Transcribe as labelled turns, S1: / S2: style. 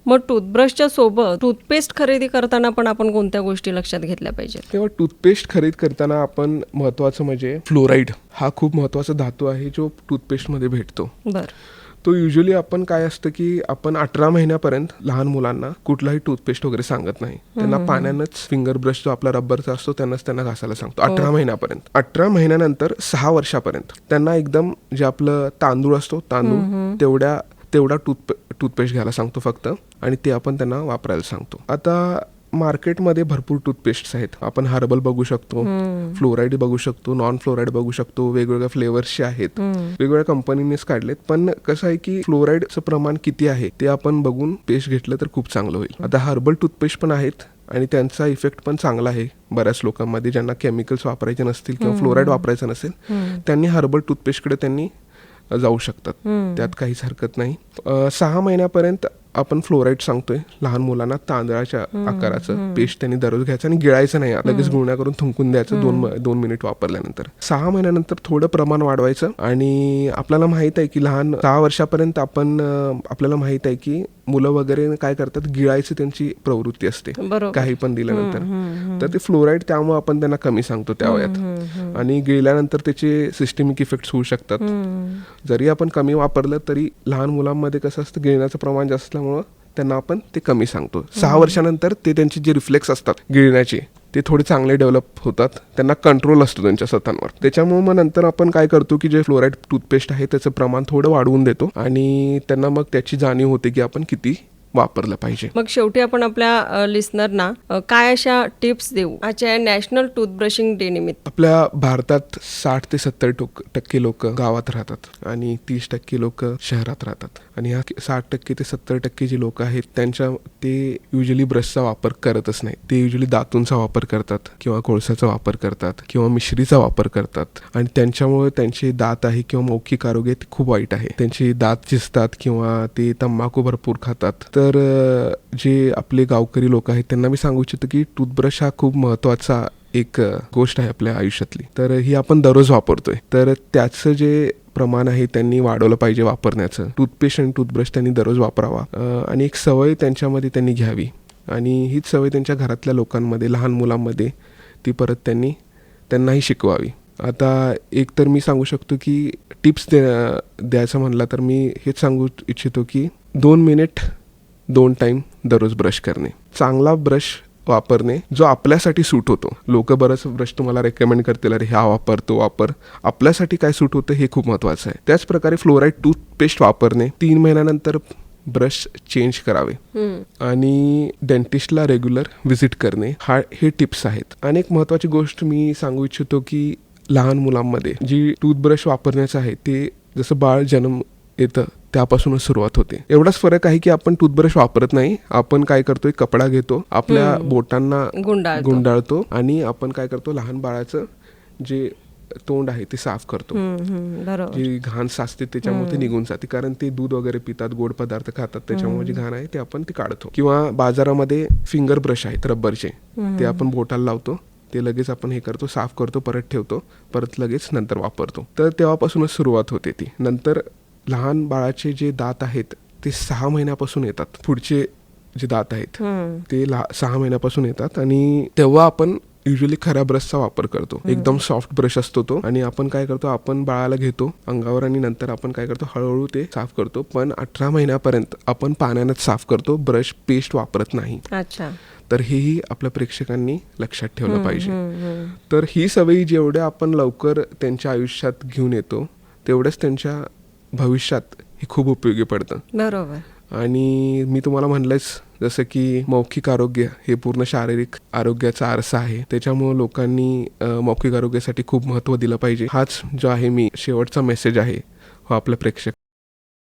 S1: मग टूथब्रशच्या सोबत टूथपेस्ट खरेदी करताना पण आपण कोणत्या गोष्टी लक्षात घेतल्या पाहिजेत?
S2: तेव्हा टूथपेस्ट खरेदी करताना आपण महत्त्वाचं म्हणजे फ्लोराईड हा खूप महत्त्वाचा धातू आहे जो टूथपेस्टमध्ये भेटतो.
S1: बरं.
S2: तो युजली आपण काय असतं की आपण 18 महिन्यापर्यंत लहान मुलांना कुठलाही टूथपेस्ट वगैरे सांगत नाही. त्यांना पाण्यानंच फिंगर ब्रश जो आपला रबरचा असतो त्यांना घासायला सांगतो 18 महिन्यापर्यंत. 18 महिन्यानंतर 6 वर्षापर्यंत त्यांना एकदम जे आपलं तांदूळ असतो तेवढा टूथपेस्ट घ्यायला सांगतो फक्त, आणि ते आपण त्यांना वापरायला सांगतो. आता मार्केटमध्ये भरपूर टूथपेस्ट आहेत. आपण हर्बल बघू शकतो, फ्लोराईड बघू शकतो, नॉन फ्लोराईड बघू शकतो, वेगवेगळ्या फ्लेवर्सचे आहेत, वेगवेगळ्या कंपनीनेच काढलेत. पण कसं आहे की फ्लोराईडचं प्रमाण किती आहे ते आपण बघून पेस्ट घेतलं तर खूप चांगलं होईल. आता हर्बल टूथपेस्ट पण आहेत आणि त्यांचा इफेक्ट पण चांगला आहे बऱ्याच लोकांमध्ये. ज्यांना केमिकल्स वापरायचे नसतील किंवा फ्लोराईड वापरायचं नसेल त्यांनी हर्बल टूथपेस्टकडे त्यांनी जाऊ शकतात. त्यात काहीच हरकत नाही. 6 महिन्यापर्यंत आपण फ्लोराईड सांगतोय लहान मुलांना. तांदळाच्या आकाराचं पेस्ट त्यांनी दररोज घ्यायचं आणि गिळायचं नाही, लगेच गुळण्या करून थुंकून द्यायचं 2 मिनिट वापरल्यानंतर. 6 महिन्यानंतर थोडं प्रमाण वाढवायचं. आणि आपल्याला माहित आहे की 6 वर्षापर्यंत आपल्याला माहित आहे की मुलं वगैरे काय करतात, गिळायची त्यांची प्रवृत्ती असते काही पण दिल्यानंतर. तर ते फ्लोराईड त्यामुळे आपण त्यांना कमी सांगतो त्या वयात. आणि गिळल्यानंतर त्याचे सिस्टेमिक इफेक्ट्स होऊ शकतात. जरी आपण कमी वापरलं तरी लहान मुलांमध्ये कसं असतं, गिळण्याचं प्रमाण जास्त असल्यामुळं त्यांना आपण ते कमी सांगतो. 6 वर्षानंतर ते त्यांचे जे रिफ्लेक्स असतात गिळण्याचे ते थोडे चांगले डेव्हलप होतात, त्यांना कंट्रोल असतो त्यांच्या स्वतःवर. त्याच्यामुळे मग नंतर आपण काय करतो की जे फ्लोराईड टूथपेस्ट आहे त्याचं प्रमाण थोडं वाढवून देतो आणि त्यांना मग त्याची जाणीव होते की आपण किती वापरलं पाहिजे.
S1: मग शेवटी आपण आपल्या लिस्नरना काय अशा टिप्स देऊ आजच्या नॅशनल टूथब्रशिंग डे निमित्त?
S2: आपल्या भारतात 60 ते 70% लोक गावात राहतात आणि 30% लोक शहरात राहतात. आणि ह्या 60% ते 70% जी लोक आहेत ते युजली ब्रशचा वापर करतच नाही. ते युजली दातूंचा वापर करतात किंवा कोळसाचा वापर करतात किंवा मिश्रीचा वापर करतात. आणि त्यांच्यामुळे त्यांचे दात आहे किंवा मौखिक आरोग्य ते खूप वाईट आहे. त्यांचे दात झिजतात किंवा ते तंबाखू भरपूर खातात. तर जे आपले गावकरी लोक आहेत त्यांना मी सांगू इच्छितो की टूथब्रश हा खूप महत्त्वाचा एक गोष्ट आहे आपल्या आयुष्यातली. तर ही आपण दररोज वापरतोय, तर त्याचं जे प्रमाण आहे त्यांनी वाढवलं पाहिजे वापरण्याचं. टूथपेस्ट आणि टूथब्रश त्यांनी दररोज वापरावा आणि एक सवय त्यांच्यामध्ये त्यांनी घ्यावी आणि हीच सवय त्यांच्या घरातल्या लोकांमध्ये, लहान मुलांमध्ये ती परत त्यांनाही शिकवावी. आता एक तर मी सांगू शकतो की टिप्स द्यायचं म्हणलं तर मी हेच सांगू इच्छितो की 2 मिनिट 2 टाईम दररोज ब्रश करणे, चांगला ब्रश वापरणे जो आपल्यासाठी सूट होतो. लोक बरंच ब्रश तुम्हाला रेकमेंड करतील, अरे हा वापर तो वापर. आपल्यासाठी काय सूट होतं हे खूप महत्त्वाचं आहे. त्याच प्रकारे फ्लोराईड टूथपेस्ट वापरणे, 3 महिन्यानंतर ब्रश चेंज करावे आणि डेंटिस्टला रेग्युलर व्हिजिट करणे, हे टिप्स आहेत. आणि एक महत्त्वाची गोष्ट मी सांगू इच्छितो की लहान मुलांमध्ये जी टूथब्रश वापरण्याचं आहे ते जसं बाळ जन्म येतं त्यापासूनच सुरुवात होते. एवढाच फरक आहे की आपण टूथब्रश वापरत नाही, आपण काय करतोय, कपडा घेतो, आपल्या बोटांना गुंडाळतो आणि आपण काय करतो, लहान बाळाचं जे तोंड आहे ते साफ करतो. जी घाण साचते त्याच्यामुळे ते निघून जाते, कारण ते दूध वगैरे पितात, गोड पदार्थ खातात, त्याच्यामुळे जी घाण आहे ते आपण ते काढतो. किंवा बाजारामध्ये फिंगर ब्रश आहेत रबरचे, ते आपण बोटाला लावतो, ते लगेच आपण हे करतो, साफ करतो, परत ठेवतो, परत लगेच नंतर वापरतो. तर तेव्हापासूनच सुरुवात होते ती. नंतर लहान बाळाचे जे दात आहेत ते 6 महिन्यापासून येतात. पुढचे जे दात आहेत ते 6 महिन्यापासून येतात आणि तेव्हा आपण युजली खऱ्या ब्रशचा वापर करतो. एकदम सॉफ्ट ब्रश असतो तो, आणि आपण काय करतो, आपण बाळाला घेतो अंगावर आणि नंतर आपण काय करतो, हळूहळू ते साफ करतो. पण 18 महिन्यापर्यंत आपण पाण्यानेच साफ करतो, ब्रश पेस्ट वापरत नाही.
S1: अच्छा.
S2: तर हेही आपल्या प्रेक्षकांनी लक्षात ठेवलं पाहिजे. तर ही सवयी जेवढ्या आपण लवकर त्यांच्या आयुष्यात घेऊन येतो तेवढंच त्यांच्या भविष्यात हे खूप उपयोगी पडतं.
S1: बरोबर.
S2: आणि मी तुम्हाला म्हणलंच जसं की मौखिक आरोग्य हे पूर्ण शारीरिक आरोग्याचा आरसा आहे, त्याच्यामुळे लोकांनी मौखिक आरोग्यासाठी खूप महत्त्व दिलं पाहिजे. हाच जो आहे मी शेवटचा मेसेज आहे हो आपल्या प्रेक्षक